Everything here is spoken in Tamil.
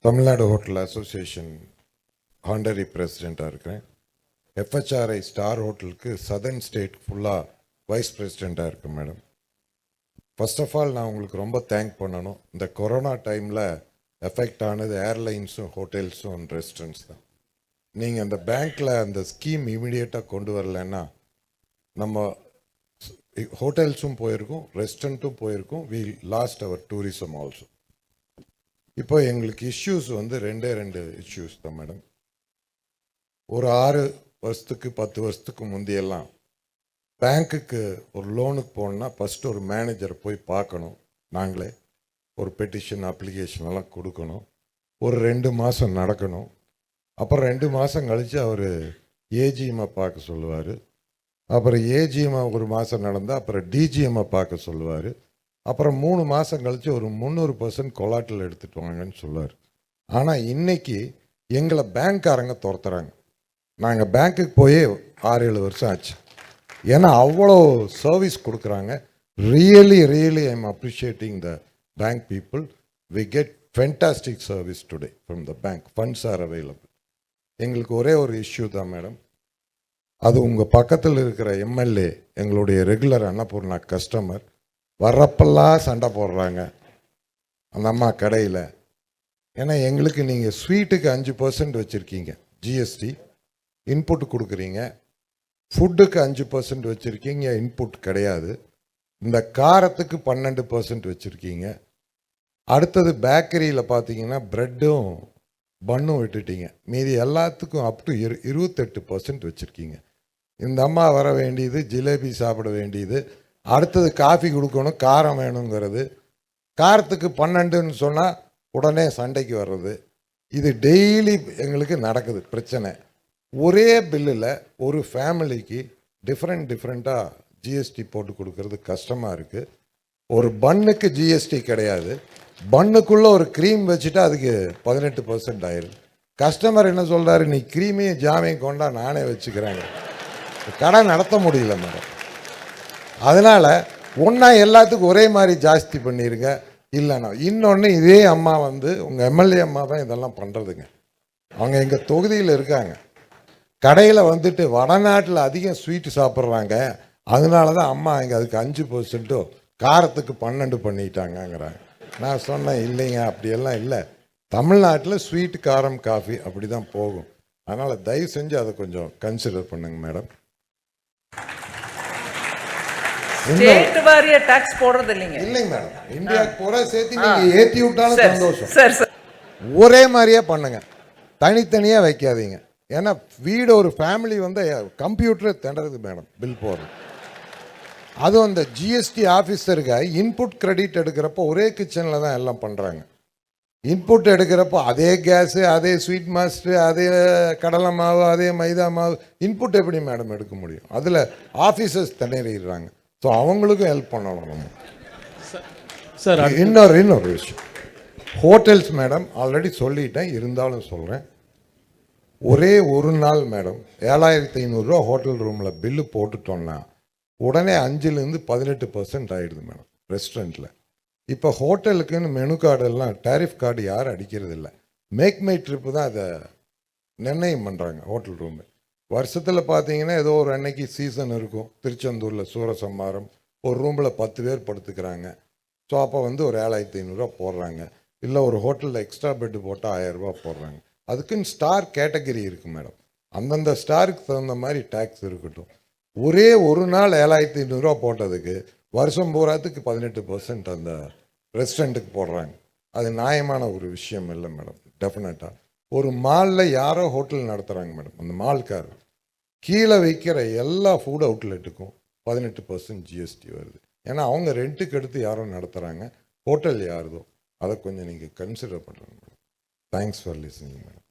தமிழ்நாடு ஹோட்டல் அசோசியேஷன் ஹாண்டரி பிரசிடெண்ட்டாக இருக்கிறேன். எஃப்ஹெச்ஆர்ஐ ஸ்டார் ஹோட்டலுக்கு சதர்ன் ஸ்டேட் ஃபுல்லாக வைஸ் பிரசிடெண்ட்டாக இருக்கேன் மேடம். ஃபர்ஸ்ட் ஆஃப் ஆல் நான் உங்களுக்கு ரொம்ப தேங்க் பண்ணணும். இந்த கொரோனா டைமில் எஃபெக்ட் ஆனது ஏர்லைன்ஸும் ஹோட்டல்ஸும் அண்ட் ரெஸ்டாரண்ட்ஸ் தான். நீங்கள் அந்த பேங்க்கில் அந்த ஸ்கீம் இமீடியட்டாக கொண்டு வரலன்னா நம்ம ஹோட்டல்ஸும் போயிருக்கும், ரெஸ்டாரண்ட்டும் போயிருக்கும், we lost our tourism also. இப்போ எங்களுக்கு இஷ்யூஸ் வந்து ரெண்டு இஷ்யூஸ் தான் மேடம். ஒரு 6 வருஷத்துக்கு 10 வருஷத்துக்கு முந்தையெல்லாம் பேங்க்குக்கு ஒரு லோனுக்கு போகணுன்னா ஃபஸ்ட்டு ஒரு மேனேஜரை போய் பார்க்கணும். நாங்களே ஒரு பெட்டிஷன் அப்ளிகேஷன் எல்லாம் கொடுக்கணும். ஒரு 2 மாதம் நடக்கணும். அப்புறம் 2 மாதம் கழித்து அவர் ஏஜிஎம்மை பார்க்க சொல்லுவார். அப்புறம் ஏஜிஎம்மை ஒரு மாதம் நடந்தால் அப்புறம் டிஜிஎம்மை பார்க்க சொல்லுவார். அப்புறம் 3 மாதம் கழித்து ஒரு 300% கொலாட்டில் எடுத்துகிட்டு வாங்கன்னு சொல்லுவார். ஆனால் இன்றைக்கி எங்களை பேங்க்காரங்க துரத்துறாங்க. நாங்கள் பேங்க்குக்கு போய் 6-7 வருஷம் ஆச்சு. ஏன்னா அவ்வளோ சர்வீஸ் கொடுக்குறாங்க. Really I am appreciating the bank people. We get fantastic service today from the bank. Funds are available. எங்களுக்கு ஒரே ஒரு இஷ்யூ தான் மேடம். அது உங்கள் பக்கத்தில் இருக்கிற எம்எல்ஏ எங்களுடைய ரெகுலர் அன்னபூர்ணா கஸ்டமர். வர்றப்பெல்லாம் சண்டை போடுறாங்க அந்த அம்மா கடையில். ஏன்னா எங்களுக்கு நீங்கள் ஸ்வீட்டுக்கு 5% வச்சுருக்கீங்க ஜிஎஸ்டி, இன்புட் கொடுக்குறீங்க. ஃபுட்டுக்கு 5% வச்சுருக்கீங்க, இன்புட் கிடையாது. இந்த காரத்துக்கு 12% வச்சுருக்கீங்க. அடுத்தது பேக்கரியில் பார்த்தீங்கன்னா ப்ரெட்டும் பன்னும் விட்டுட்டீங்க. மீதி எல்லாத்துக்கும் அப் டு 28% வச்சுருக்கீங்க. இந்த அம்மா வர வேண்டியது ஜிலேபி சாப்பிட வேண்டியது, அடுத்தது காஃபி கொடுக்கணும், காரம் வேணுங்கிறது. காரத்துக்கு 12ன்னு சொன்னால் உடனே சண்டைக்கு வர்றது. இது டெய்லி எங்களுக்கு நடக்குது பிரச்சனை. ஒரே பில்லில் ஒரு ஃபேமிலிக்கு டிஃப்ரெண்ட்டாக ஜிஎஸ்டி போட்டு கொடுக்கறது கஷ்டமாக இருக்குது. ஒரு பன்னுக்கு ஜிஎஸ்டி கிடையாது. பன்னுக்குள்ளே ஒரு க்ரீம் வச்சுட்டா அதுக்கு 18% ஆயிடுது. கஸ்டமர் என்ன சொல்கிறாரு, நீ க்ரீமையும் ஜாமையும் கொண்டா நானே வச்சுக்கிறேங்க. கடை நடத்த முடியல மேடம். அதனால் ஒன்றா எல்லாத்துக்கும் ஒரே மாதிரி ஜாஸ்தி பண்ணிடுங்க. இல்லைண்ணா இன்னொன்று இதே அம்மா வந்து உங்கள் எம்எல்ஏ அம்மா தான் இதெல்லாம் பண்ணுறதுங்க. அவங்க எங்கள் தொகுதியில் இருக்காங்க. கடையில் வந்துட்டு வடநாட்டில் அதிகம் ஸ்வீட்டு சாப்பிட்றாங்க. அதனால தான் அம்மா இங்கே அதுக்கு 5% காரத்துக்கு 12 பண்ணிட்டாங்கங்கிறாங்க. நான் சொன்னேன் இல்லைங்க, அப்படியெல்லாம் இல்லை. தமிழ்நாட்டில் ஸ்வீட், காரம், காஃபி அப்படி தான் போகும். அதனால் தயவு செஞ்சு அதை கொஞ்சம் கன்சிடர் பண்ணுங்க மேடம். ஸ்டேட் வாரிய டாக்ஸ் போடுறது இல்லைங்க. இல்லைங்க மேடம், இந்தியாவுக்கு பூரா சேர்த்து நீங்க ஏத்தி விட்டாலும் சந்தோஷம். சார் ஒரே மாதிரியே பண்ணுங்க, தனித்தனியா வைக்காதீங்க. ஏன்னா வீடு ஒரு ஃபேமிலி வந்து கம்ப்யூட்டர் திணறது மேடம் பில் போடுறது. அதுவும் அந்த ஜிஎஸ்டி ஆஃபீஸருக்கு இன்புட் கிரெடிட் எடுக்கிறப்போ ஒரே கிச்சனில் தான் எல்லாம் பண்ணுறாங்க. இன்புட் எடுக்கிறப்போ அதே கேஸு, அதே ஸ்வீட் மாஸ்டர், அதே கடலை மாவு, அதே மைதா மாவு, இன்புட் எப்படி மேடம் எடுக்க முடியும்? அதில் ஆஃபீஸர்ஸ் திணறிடுறாங்க. ஸோ அவங்களுக்கும் ஹெல்ப் பண்ணணும் நம்ம. சார் இன்னொரு விஷயம், ஹோட்டல்ஸ் மேடம் ஆல்ரெடி சொல்லிட்டேன், இருந்தாலும் சொல்கிறேன். ஒரே ஒரு நாள் மேடம் 7500 ஹோட்டல் ரூமில் பில்லு போட்டுட்டோன்னா உடனே 5லேருந்து 18% ஆகிடுது மேடம் ரெஸ்டாரண்ட்டில். இப்போ ஹோட்டலுக்குன்னு மெனு கார்டெல்லாம் டேரிஃப் கார்டு யாரும் அடிக்கிறது இல்லை. மேக் மை ட்ரிப்பு தான் அதை நிர்ணயம் பண்ணுறாங்க ஹோட்டல் ரூமு. வருஷத்தில் பார்த்தீங்கன்னா ஏதோ ஒரு அன்னைக்கு சீசன் இருக்கும். திருச்செந்தூரில் சூரசம்மாரம் ஒரு ரூமில் 10 பேர் படுத்துக்கிறாங்க. ஸோ அப்போ வந்து ஒரு 7500 போடுறாங்க. இல்லை ஒரு ஹோட்டலில் எக்ஸ்ட்ரா பெட்டு போட்டால் 1000 போடுறாங்க. அதுக்குன்னு ஸ்டார் கேட்டகரி இருக்குது மேடம். அந்தந்த ஸ்டாருக்கு தகுந்த மாதிரி டேக்ஸ் இருக்கட்டும். ஒரே ஒரு நாள் 7500 போட்டதுக்கு வருஷம் பூராத்துக்கு 18% அந்த ரெஸ்டாரண்ட்டுக்கு போடுறாங்க. அது நியாயமான ஒரு விஷயம் இல்லை மேடம். டெஃபினட்டாக ஒரு மாலில் யாரோ ஹோட்டல் நடத்துகிறாங்க மேடம். அந்த மால்கார் கீழே வைக்கிற எல்லா ஃபுட் அவுட்லெட்டுக்கும் 18% ஜிஎஸ்டி வருது. ஏன்னா அவங்க ரெண்ட்டுக்கு எடுத்து யாரோ நடத்துகிறாங்க, ஹோட்டல் யாருதோ. அதை கொஞ்சம் நீங்கள் கன்சிடர் பண்ணுறேங்க madam. Thanks for listening madam.